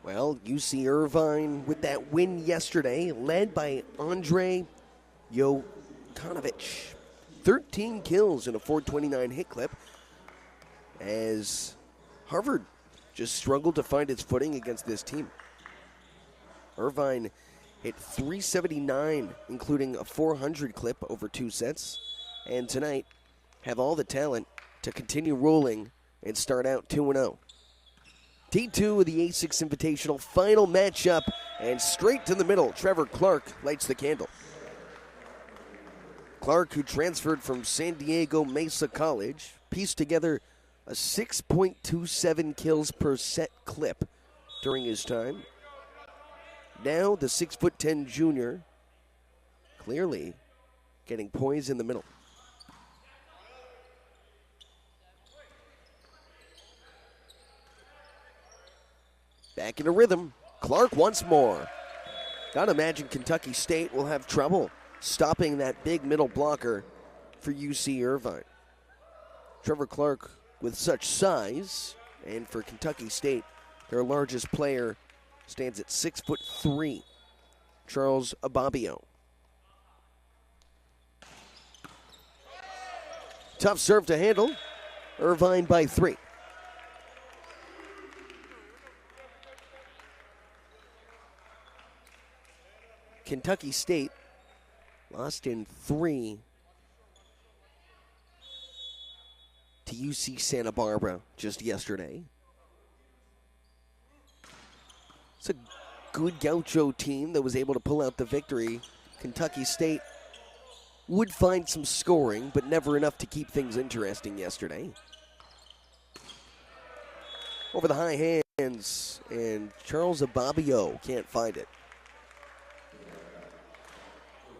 Well, UC Irvine with that win yesterday, led by Andre Jokanovic. 13 kills in a 429 hit clip as Harvard just struggled to find its footing against this team. Irvine hit 379, including a 400 clip over 2 sets, and tonight have all the talent to continue rolling and start out 2-0. Day 2 of the A6 Invitational final matchup, and straight to the middle, Trevor Clark lights the candle. Clark, who transferred from San Diego Mesa College, pieced together a 6.27 kills per set clip during his time. Now the 6'10" junior clearly getting poise in the middle. Back into rhythm. Clark once more. Gotta imagine Kentucky State will have trouble stopping that big middle blocker for UC Irvine. Trevor Clark with such size, and for Kentucky State, their largest player stands at 6'3", Charles Ababio. Tough serve to handle. Irvine by 3. Kentucky State lost in 3 to UC Santa Barbara just yesterday. It's a good Gaucho team that was able to pull out the victory. Kentucky State would find some scoring, but never enough to keep things interesting yesterday. Over the high hands, and Charles Ababio can't find it.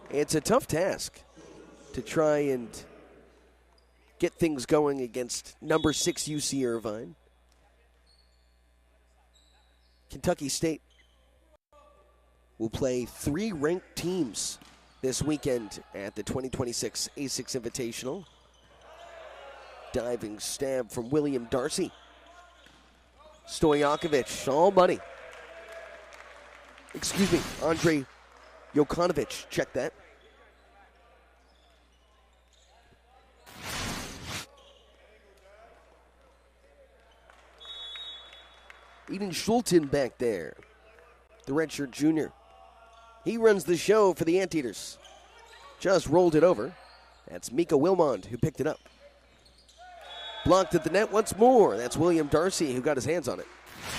It's a tough task to try and get things going against number 6 UC Irvine. Kentucky State will play 3 ranked teams this weekend at the 2026 A6 Invitational. Diving stab from William Darcy. Stojakovic, all money. Excuse me, Andre Jokanovic, check that. Eden Schulten back there, the redshirt junior. He runs the show for the Anteaters. Just rolled it over. That's Mika Wilmond who picked it up. Blocked at the net once more. That's William Darcy who got his hands on it.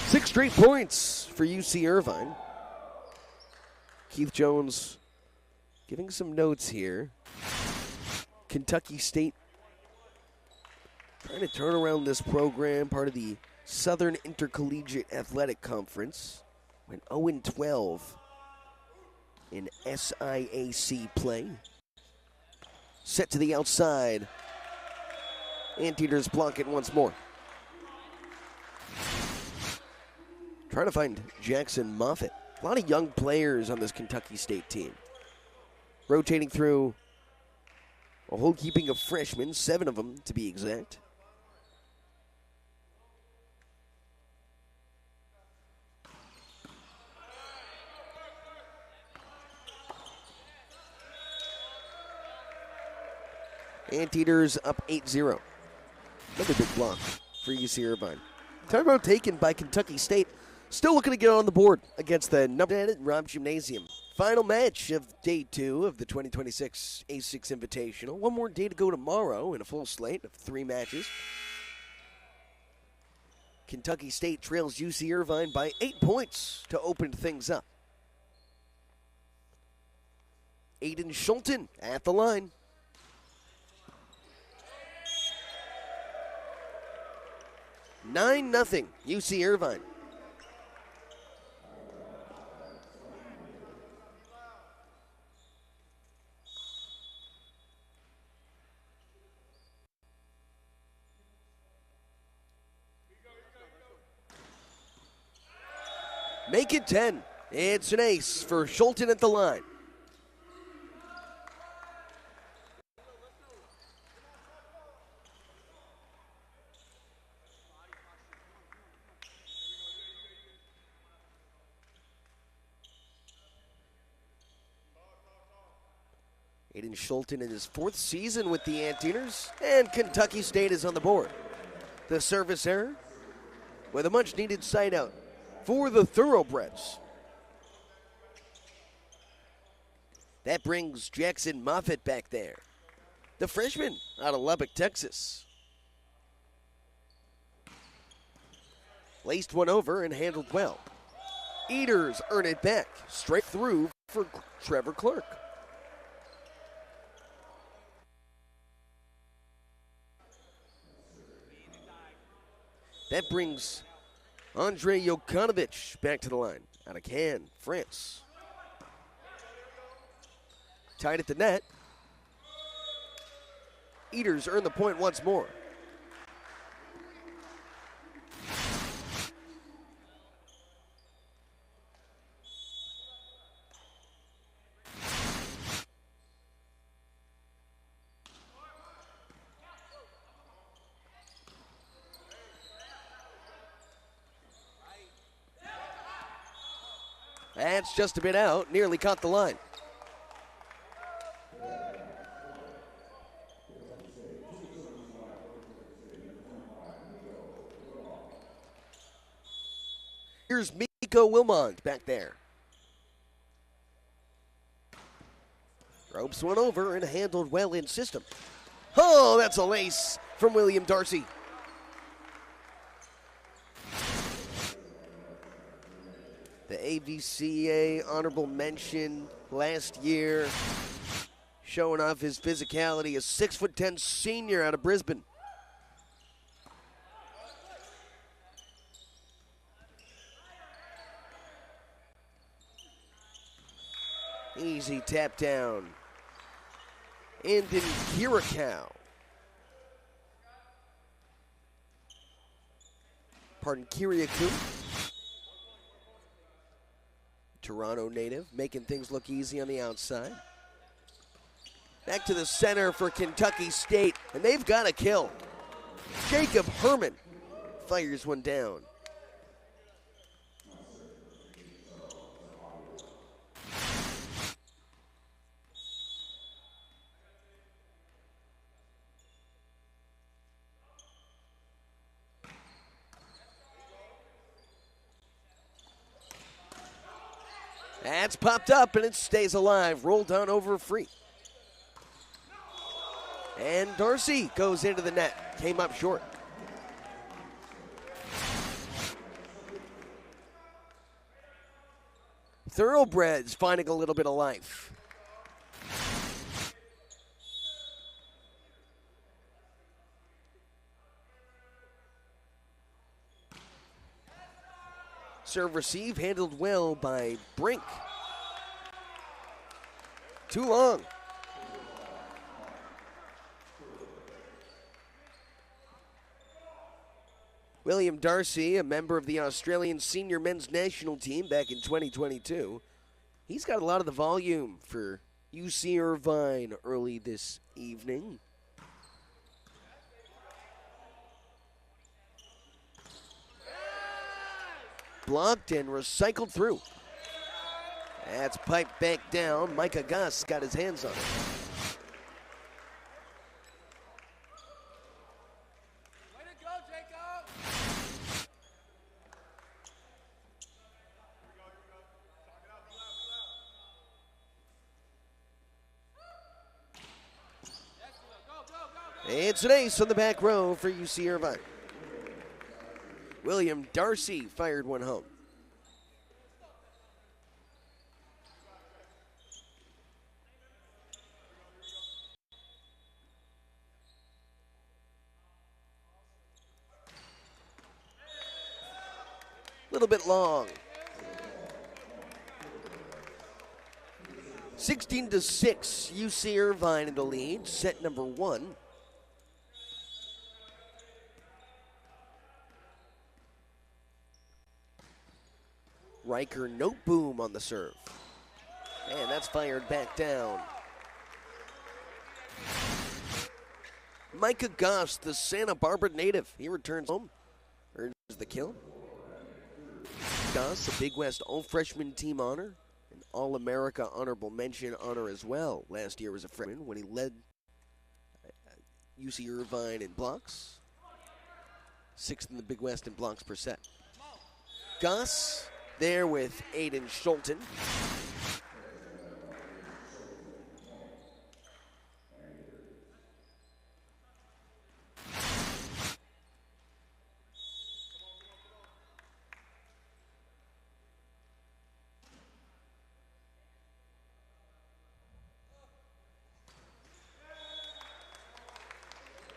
6 straight points for UC Irvine. Keith Jones giving some notes here. Kentucky State trying to turn around this program, part of the Southern Intercollegiate Athletic Conference. Went 0-12 in SIAC play. Set to the outside. Anteaters block it once more. Trying to find Jackson Moffitt. A lot of young players on this Kentucky State team. Rotating through a whole heaping of freshmen, 7 of them to be exact. Anteaters up 8-0. Another big block for UC Irvine. Timeout taken by Kentucky State. Still looking to get on the board against the number at Robb Gymnasium. Final match of day 2 of the 2026 A6 Invitational. One more day to go tomorrow in a full slate of 3 matches. Kentucky State trails UC Irvine by 8 points to open things up. Aiden Schulten at the line. $9-0 UC Irvine. Make it 10. It's an ace for Schulten at the line. Aiden Schulten in his 4th season with the Anteaters, and Kentucky State is on the board. The service error with a much-needed side out for the Thoroughbreds. That brings Jackson Moffitt back there, the freshman out of Lubbock, Texas. Laced one over and handled well. Eaters earn it back, straight through for Trevor Clark. That brings Andrei Jokanovic back to the line, out of Cannes, France. Tied at the net. Eaters earn the point once more. That's just a bit out, nearly caught the line. Here's Miko Wilmont back there. Ropes one over and handled well in system. Oh, that's a lace from William Darcy. The AVCA honorable mention last year, showing off his physicality, a 6'10" senior out of Brisbane. Easy tap down. And in Curacao. Pardon, Kiriakou. Toronto native, making things look easy on the outside. Back to the center for Kentucky State, and they've got a kill. Jacob Herman fires one down. That's popped up and it stays alive. Rolled on over free. And Darcy goes into the net. Came up short. Thoroughbreds finding a little bit of life. Serve receive handled well by Brink. Too long. William Darcy, a member of the Australian senior men's national team back in 2022. He's got a lot of the volume for UC Irvine early this evening. Blocked and recycled through. That's piped back down. Micah Gus got his hands on it. Way to go, Jacob! It's an ace on the back row for UC Irvine. William Darcy fired one home. A little bit long. 16-6, UC Irvine in the lead, set number 1. Riker Noteboom on the serve. And that's fired back down. Micah Goss, the Santa Barbara native. He returns home. Earns the kill. Goss, a Big West All-Freshman team honor. And All-America honorable mention honor as well last year as a freshman when he led UC Irvine in blocks. 6th in the Big West in blocks per set. Gus there with Aiden Schulten.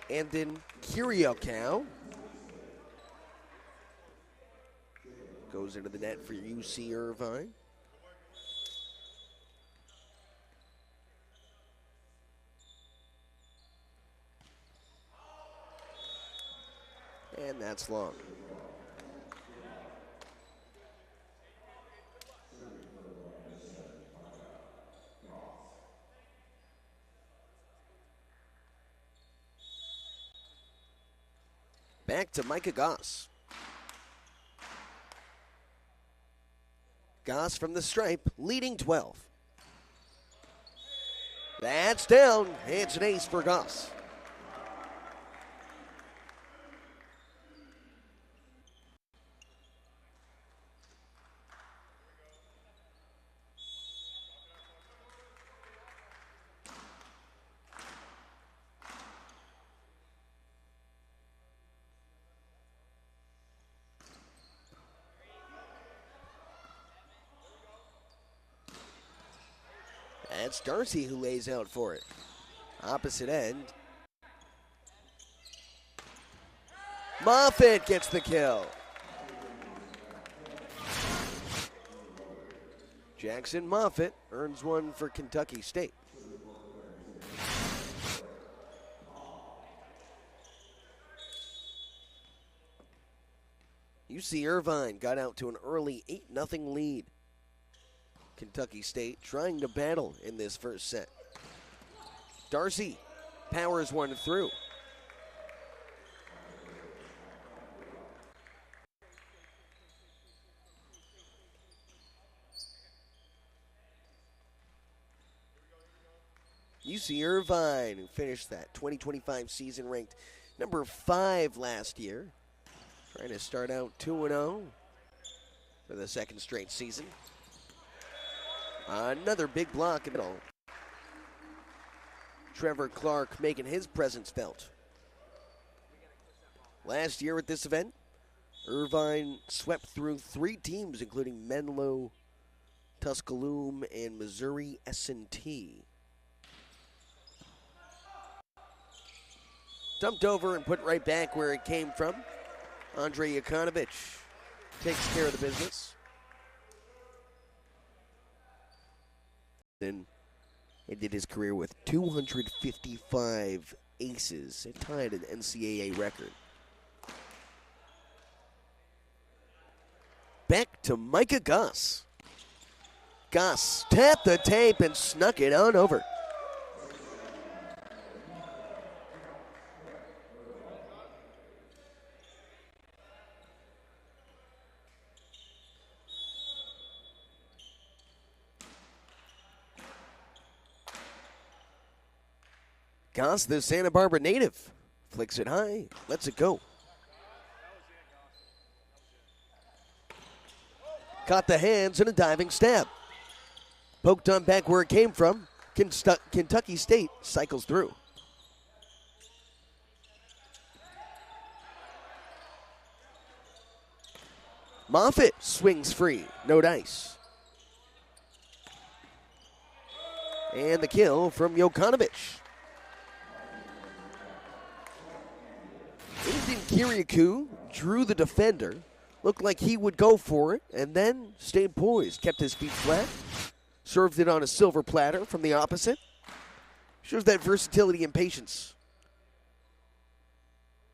And then Kiriokow goes into the net for UC Irvine. And that's long. Back to Micah Goss. Goss from the stripe, leading 12. That's down. It's an ace for Goss. That's Darcy who lays out for it. Opposite end. Moffitt gets the kill. Jackson Moffitt earns one for Kentucky State. UC Irvine got out to an early 8-0 lead. Kentucky State trying to battle in this first set. Darcy powers one through. UC Irvine, who finished that 2025 season ranked number 5 last year, trying to start out 2-0 for the second straight season. Another big block in the middle. Trevor Clark making his presence felt. Last year at this event, Irvine swept through 3 teams, including Menlo, Tuscaloosa, and Missouri S&T. Dumped over and put right back where it came from. Andre Yakonovich takes care of the business. Then ended his career with 255 aces. It tied an NCAA record. Back to Micah Goss. Goss tapped the tape and snuck it on over. Goss, the Santa Barbara native, flicks it high, lets it go. Caught the hands and a diving stab. Poked on back where it came from. Kentucky State cycles through. Moffitt swings free, no dice. And the kill from Jokanovich. Aiden Kiriakou drew the defender. Looked like he would go for it, and then stayed poised. Kept his feet flat. Served it on a silver platter from the opposite. Shows that versatility and patience.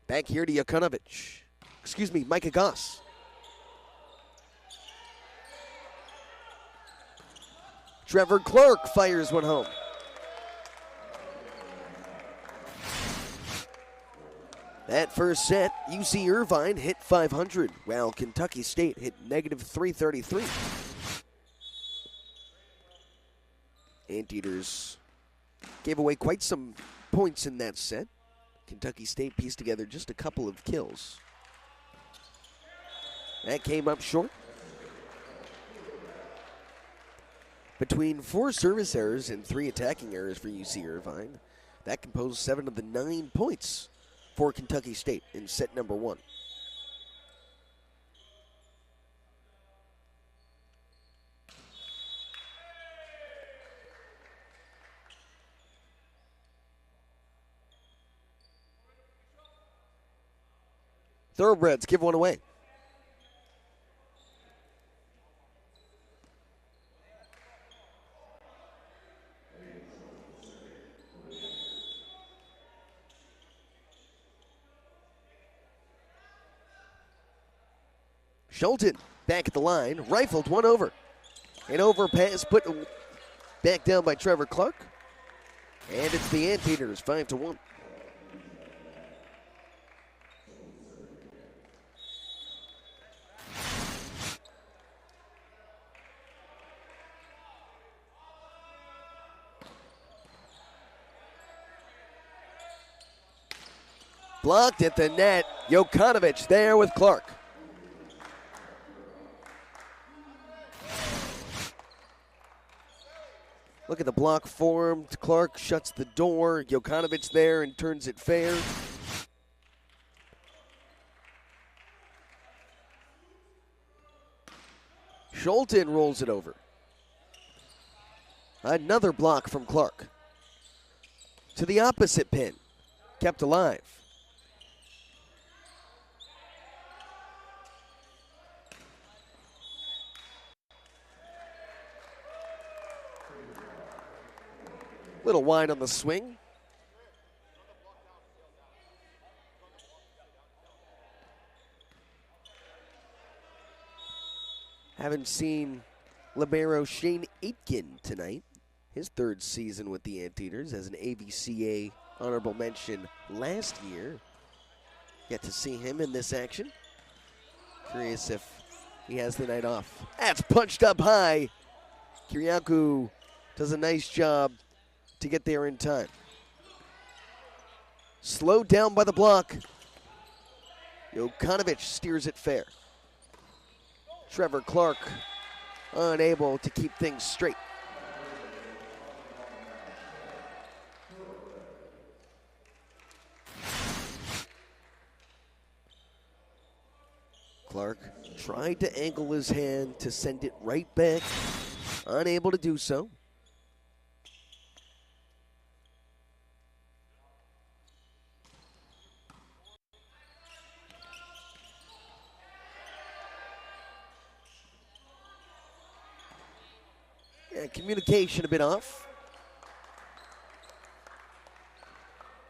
Back here to Jokanovich. Excuse me, Micah Goss. Trevor Clark fires one home. That first set, UC Irvine hit 500, while Kentucky State hit negative 333. Anteaters gave away quite some points in that set. Kentucky State pieced together just a couple of kills. That came up short. Between 4 service errors and 3 attacking errors for UC Irvine, that composed 7 of the 9 points for Kentucky State in set number 1. Thoroughbreds give one away. Schulten back at the line, rifled one over. An overpass put back down by Trevor Clark. And it's the Anteaters, 5-1. Blocked at the net. Jokanovic there with Clark. Look at the block formed. Clark shuts the door. Jokanovic there and turns it fair. Schulten rolls it over. Another block from Clark. To the opposite pin. Kept alive. Little wide on the swing. Haven't seen libero Shane Aitken tonight. His 3rd season with the Anteaters as an AVCA honorable mention last year. Get to see him in this action. Curious if he has the night off. That's punched up high. Kiriakou does a nice job to get there in time. Slowed down by the block. Jokanovic steers it fair. Trevor Clark unable to keep things straight. Clark tried to angle his hand to send it right back. Unable to do so. Communication a bit off.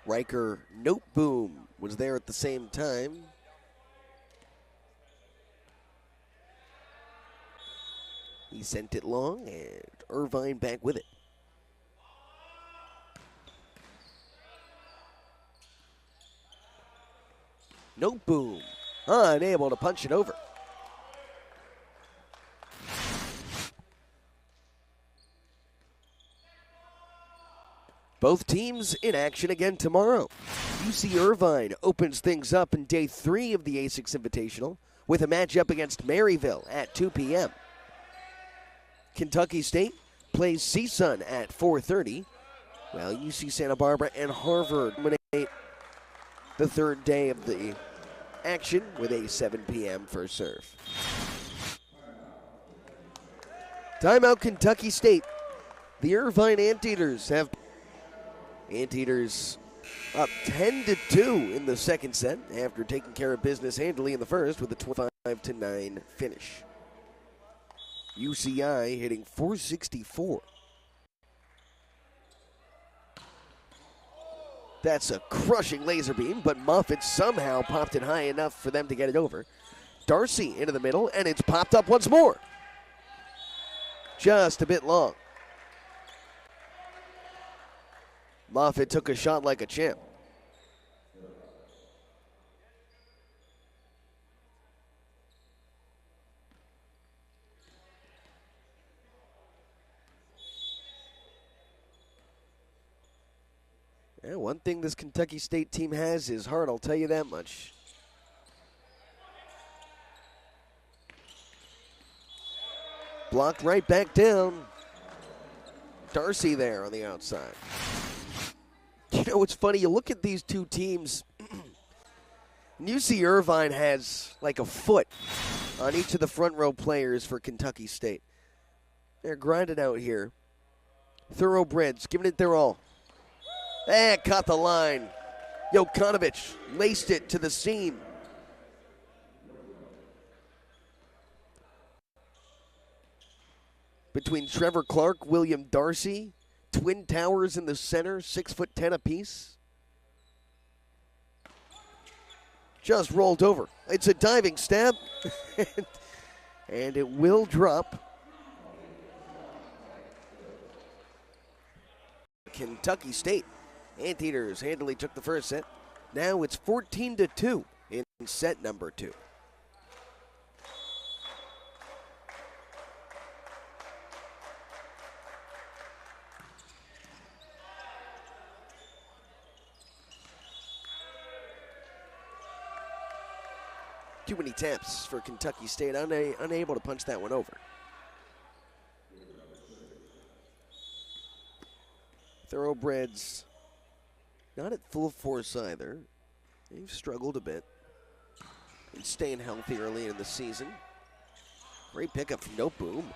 Riker Noteboom was there at the same time. He sent it long, and Irvine back with it. Noteboom, unable to punch it over. Both teams in action again tomorrow. UC Irvine opens things up in day 3 of the A6 Invitational with a matchup against Maryville at 2 p.m. Kentucky State plays CSUN at 4:30, while UC Santa Barbara and Harvard dominate the 3rd day of the action with a 7 p.m. first serve. Timeout Kentucky State. The Irvine Anteaters have Anteaters up 10-2 in the second set after taking care of business handily in the first with a 25-9 finish. UCI hitting .464. That's a crushing laser beam, but Moffitt somehow popped it high enough for them to get it over. Darcy into the middle, and it's popped up once more. Just a bit long. Moffitt took a shot like a champ. Yeah, one thing this Kentucky State team has is heart, I'll tell you that much. Blocked right back down. Darcy there on the outside. You know what's funny? You look at these two teams, and you see Irvine has like a foot on each of the front row players for Kentucky State. They're grinding out here. Thoroughbreds, giving it their all. Caught the line. Jokanovic laced it to the seam. Between Trevor Clark, William Darcy, twin towers in the center, 6'10" apiece. Just rolled over. It's a diving stab, and it will drop. Kentucky State Anteaters handily took the first set. Now it's 14-2 in set number 2. Too many taps for Kentucky State, unable to punch that one over. Thoroughbreds not at full force either. They've struggled a bit in staying healthy early in the season. Great pickup from No Boom.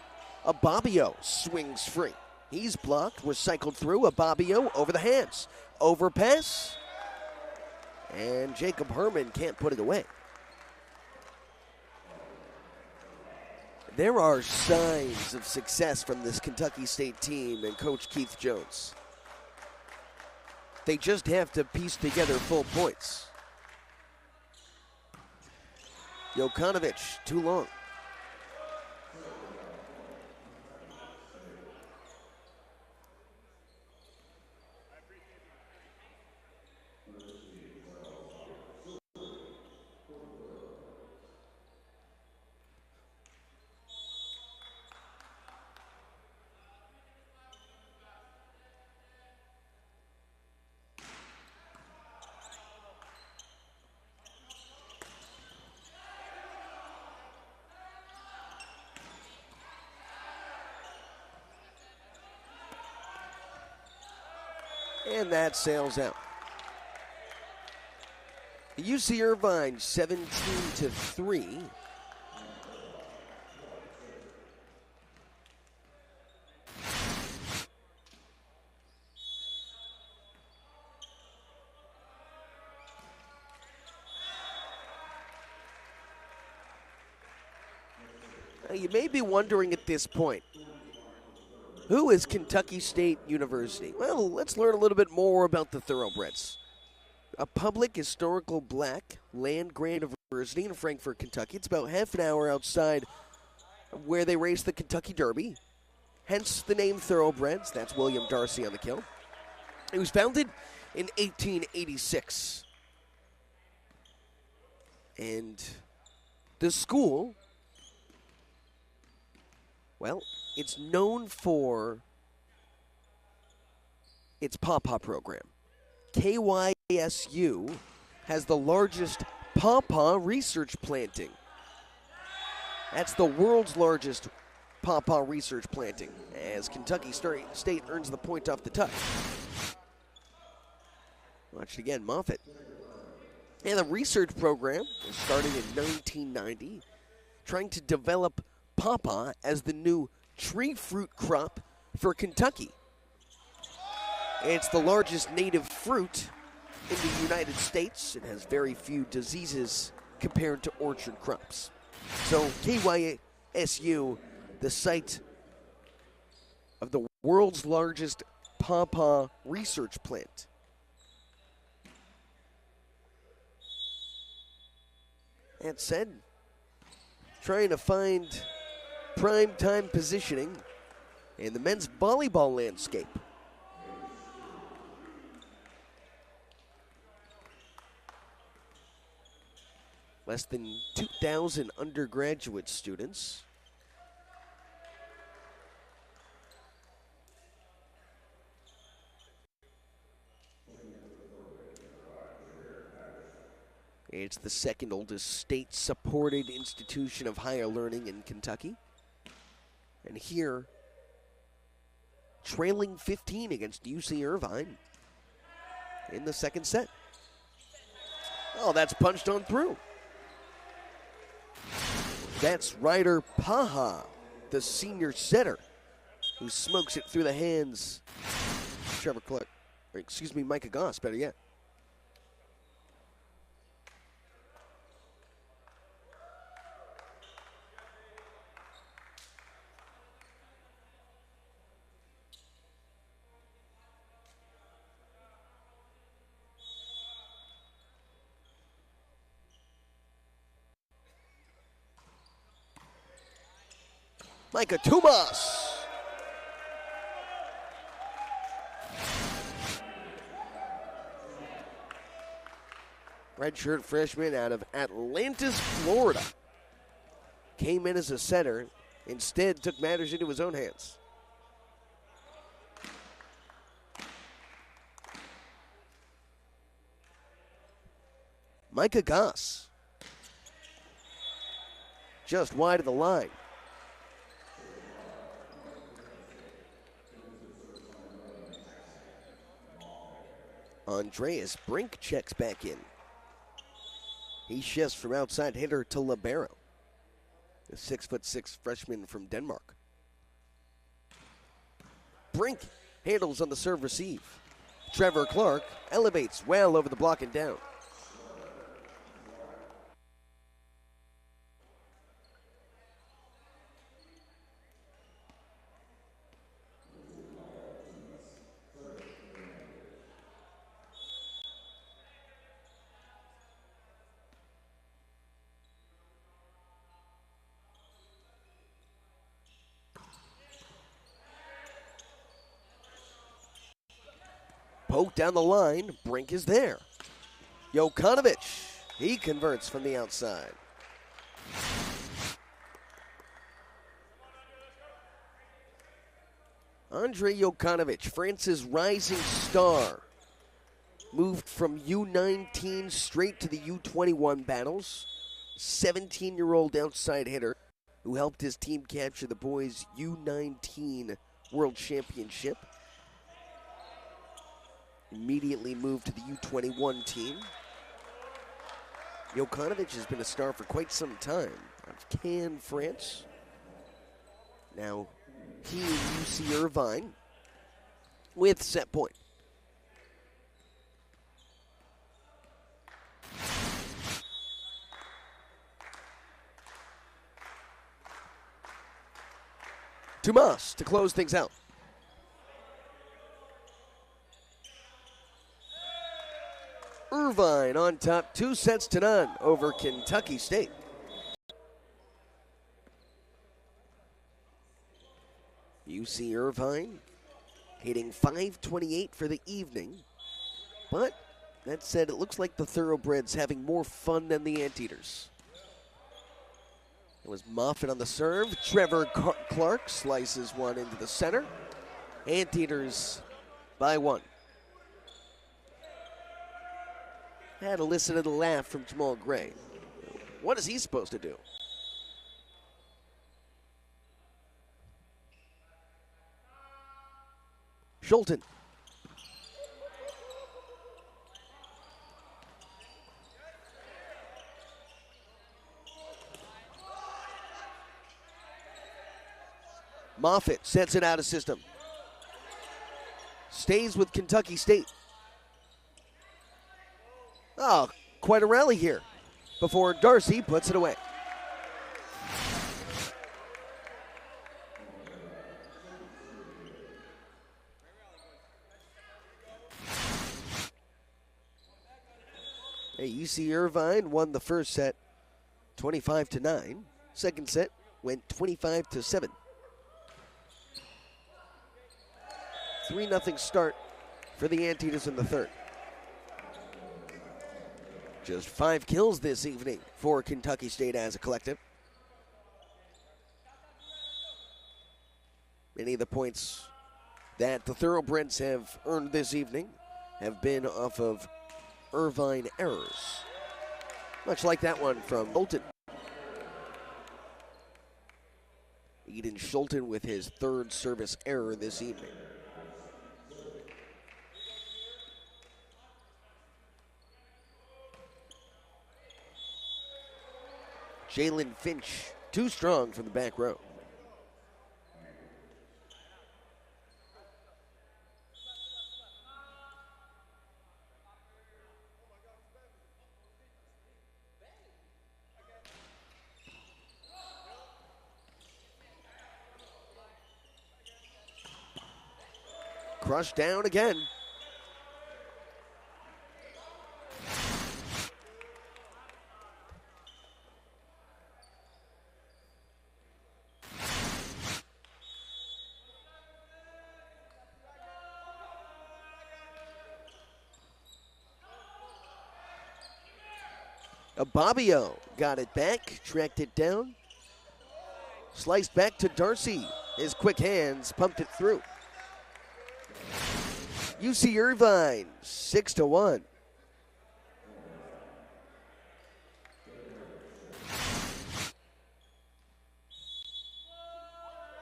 Ababio swings free. He's blocked, was cycled through. Ababio over the hands. Overpass. And Jacob Herman can't put it away. There are signs of success from this Kentucky State team and Coach Keith Jones. They just have to piece together full points. Jokanovic, too long. And that sails out. UC Irvine 17-3. Now you may be wondering at this point, who is Kentucky State University? Well, let's learn a little bit more about the Thoroughbreds. A public historical black land-grant university in Frankfort, Kentucky. It's about half an hour outside of where they race the Kentucky Derby. Hence the name Thoroughbreds. That's William Darcy on the kill. It was founded in 1886. And the school, well, it's known for its Pawpaw program. KYSU has the largest pawpaw research planting. That's the world's largest pawpaw research planting, as Kentucky State earns the point off the touch. Watch it again, Moffitt. And the research program was started in 1990, trying to develop pawpaw as the new tree fruit crop for Kentucky. It's the largest native fruit in the United States. It has very few diseases compared to orchard crops. So KYSU, the site of the world's largest pawpaw research plant. That said, trying to find prime time positioning in the men's volleyball landscape. Less than 2,000 undergraduate students. It's the second oldest state-supported institution of higher learning in Kentucky. And here, trailing 15 against UC Irvine in the second set. Oh, that's punched on through. That's Ryder Paha, the senior setter, who smokes it through the hands. Micah Goss, better yet. Micah Tumas. Redshirt freshman out of Atlantis, Florida. Came in as a setter, instead took matters into his own hands. Micah Goss. Just wide of the line. Andreas Brink checks back in. He shifts from outside hitter to libero. The 6'6" freshman from Denmark. Brink handles on the serve receive. Trevor Clark elevates well over the block and down. Poke down the line, Brink is there. Jokanovic, he converts from the outside. Andre Jokanovic, France's rising star, moved from U19 straight to the U21 battles. 17-year-old outside hitter who helped his team capture the boys' U19 World Championship. Immediately moved to the U21 team. Jokanovic has been a star for quite some time. Out of Cannes, France. Now he and UC Irvine with set point. Tomas to close things out. Irvine on top 2-0 over Kentucky State. UC Irvine hitting .528 for the evening. But that said, it looks like the Thoroughbreds having more fun than the Anteaters. It was Moffitt on the serve. Trevor Clark slices one into the center. Anteaters by one. Had to listen to the laugh from Jamal Gray. What is he supposed to do? Schulten. Moffitt sets it out of system. Stays with Kentucky State. Oh, quite a rally here before Darcy puts it away. Hey, UC Irvine won the first set 25-9. Second set went 25-7. 3-0 start for the Anteaters in the third. Just 5 kills this evening for Kentucky State as a collective. Many of the points that the Thoroughbreds have earned this evening have been off of Irvine errors. Much like that one from Bolton. Eden Schulten with his third service error this evening. Jalen Finch, too strong from the back row. Crushed down again. Ababio got it back, tracked it down. Sliced back to Darcy. His quick hands pumped it through. UC Irvine, 6-1.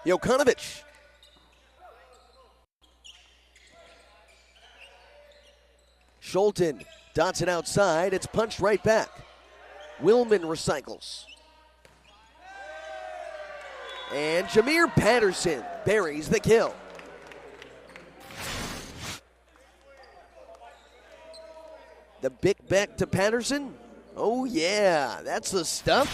Jokanovic. Schulten dots it outside. It's punched right back. Willman recycles. And Jameer Patterson buries the kill. The big back to Patterson. Oh yeah, that's the stuff.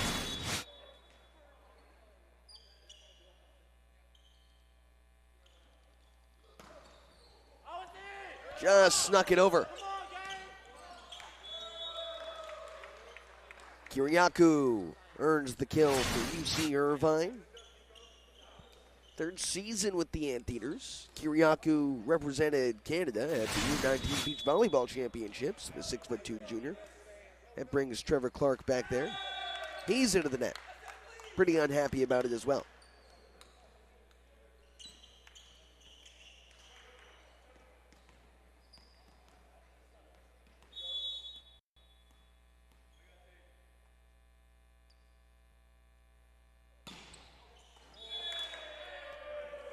Just snuck it over. Kiriakou earns the kill for UC Irvine. Third season with the Anteaters. Kiriakou represented Canada at the U19 Beach Volleyball Championships, the 6'2" junior. That brings Trevor Clark back there. He's into the net. Pretty unhappy about it as well.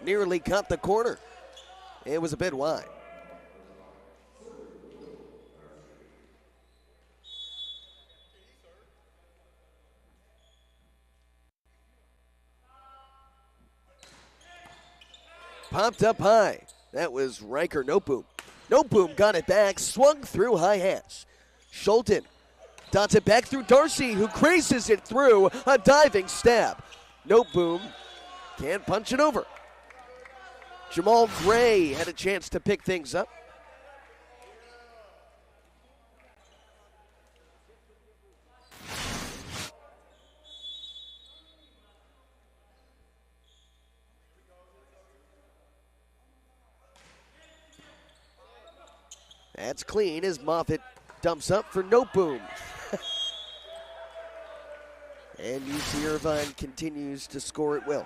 Nearly cut the corner. It was a bit wide. Popped up high. That was Riker Noteboom. Noteboom got it back, swung through high hands. Schulten dots it back through Darcy, who graces it through a diving stab. Noteboom can't punch it over. Jamal Gray had a chance to pick things up. That's clean as Moffitt dumps up for Noteboom. And UC Irvine continues to score at will.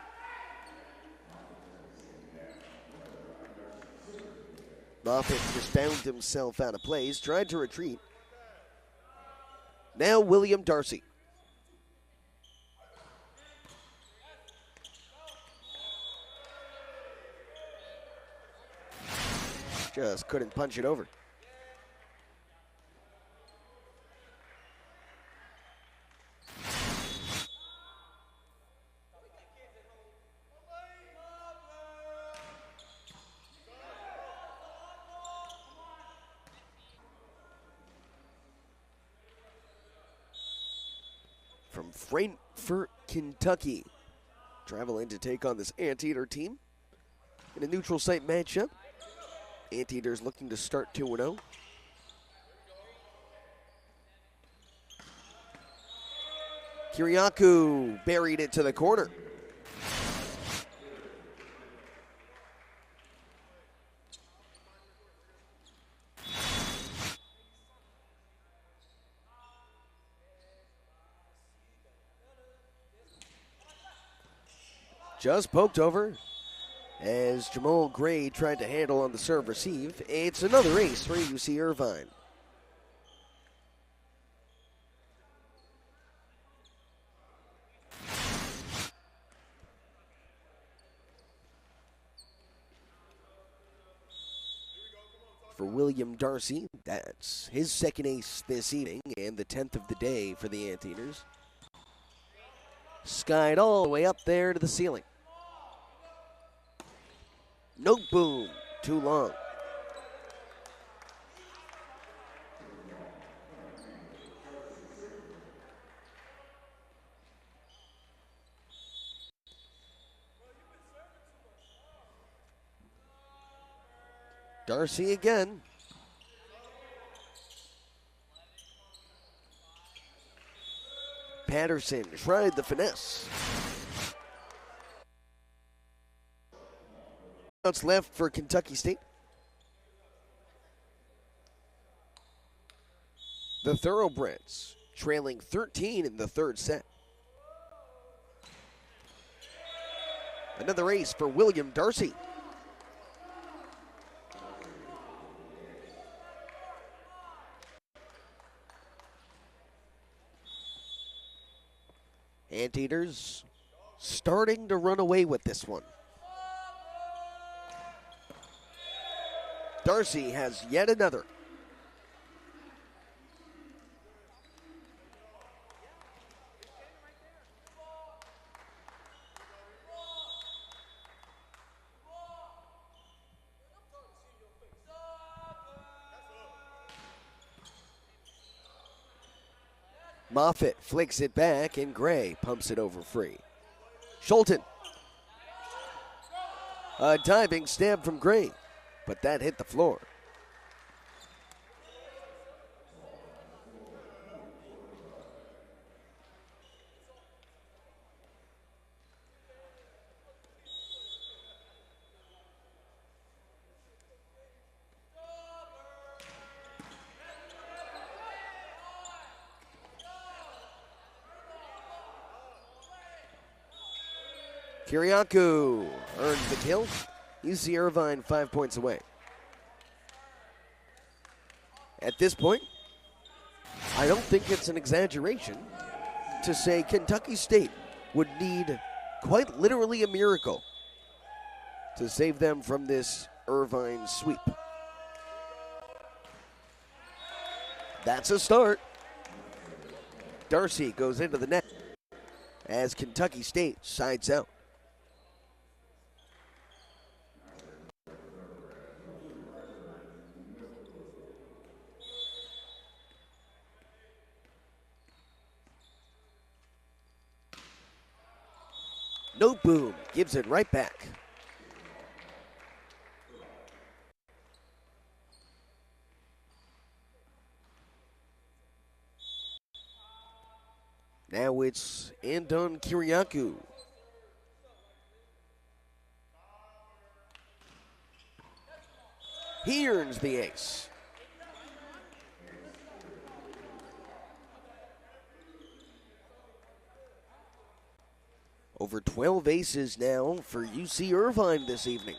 Moffitt just found himself out of plays, tried to retreat. Now William Darcy. Just couldn't punch it over. From Frankfort, Kentucky, traveling to take on this Anteater team in a neutral site matchup. Anteaters looking to start 2-0. Kiriakou buried it to the corner. Just poked over as Jamal Gray tried to handle on the serve receive. It's another ace for UC Irvine. for William Darcy. That's his second ace this evening and the 10th of the day for the Anteaters. Skied all the way up there to the ceiling. No boom, too long. Darcy again. Patterson tried the finesse. Outs left for Kentucky State. The Thoroughbreds trailing 13 in the third set. Another ace for William Darcy. Anteaters starting to run away with this one. Darcy has yet another. Moffitt flicks it back, and Gray pumps it over free. Schulten. A diving stab from Gray, but that hit the floor. Kiriakou earns the kill. UC Irvine 5 points away. At this point, I don't think it's an exaggeration to say Kentucky State would need quite literally a miracle to save them from this Irvine sweep. That's a start. Darcy goes into the net as Kentucky State sides out. No boom, gives it right back. Now it's Andon Kiriakou. He earns the ace. Over 12 aces now for UC Irvine this evening.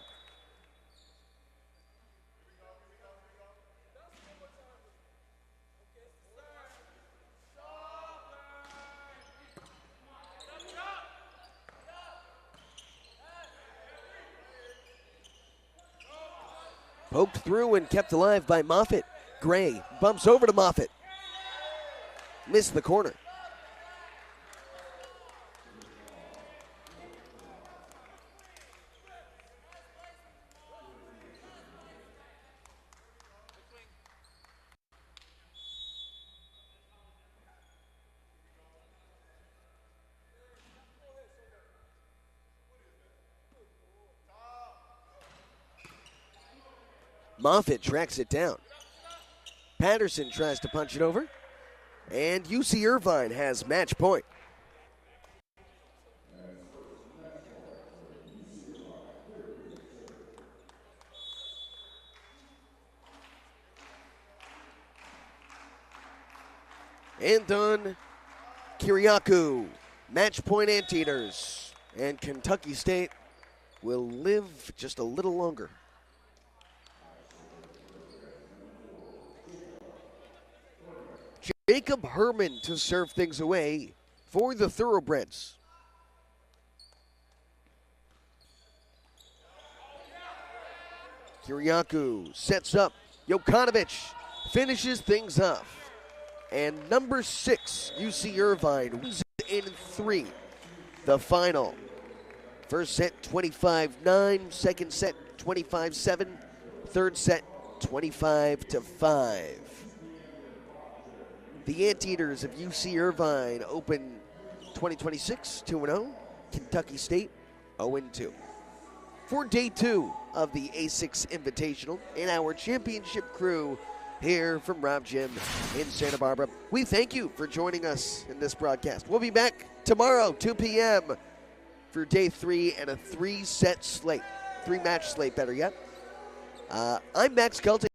Poked through and kept alive by Moffitt. Gray bumps over to Moffitt. Missed the corner. Moffitt tracks it down. Patterson tries to punch it over. And UC Irvine has match point. Andon Kiriakou, match point Anteaters. And Kentucky State will live just a little longer. Jacob Herman to serve things away for the Thoroughbreds. Kiriakou sets up Jokanovic finishes things off. And number 6, UC Irvine, wins in 3. The final. First set 25-9, second set 25-7, third set 25-5. The Anteaters of UC Irvine open 2026 2-0, Kentucky State 0-2. For day 2 of the A6 Invitational and our championship crew here from Rob Gym in Santa Barbara, we thank you for joining us in this broadcast. We'll be back tomorrow, 2 p.m. for day 3 and a 3-set slate, 3-match slate, better yet. I'm Max Kelting.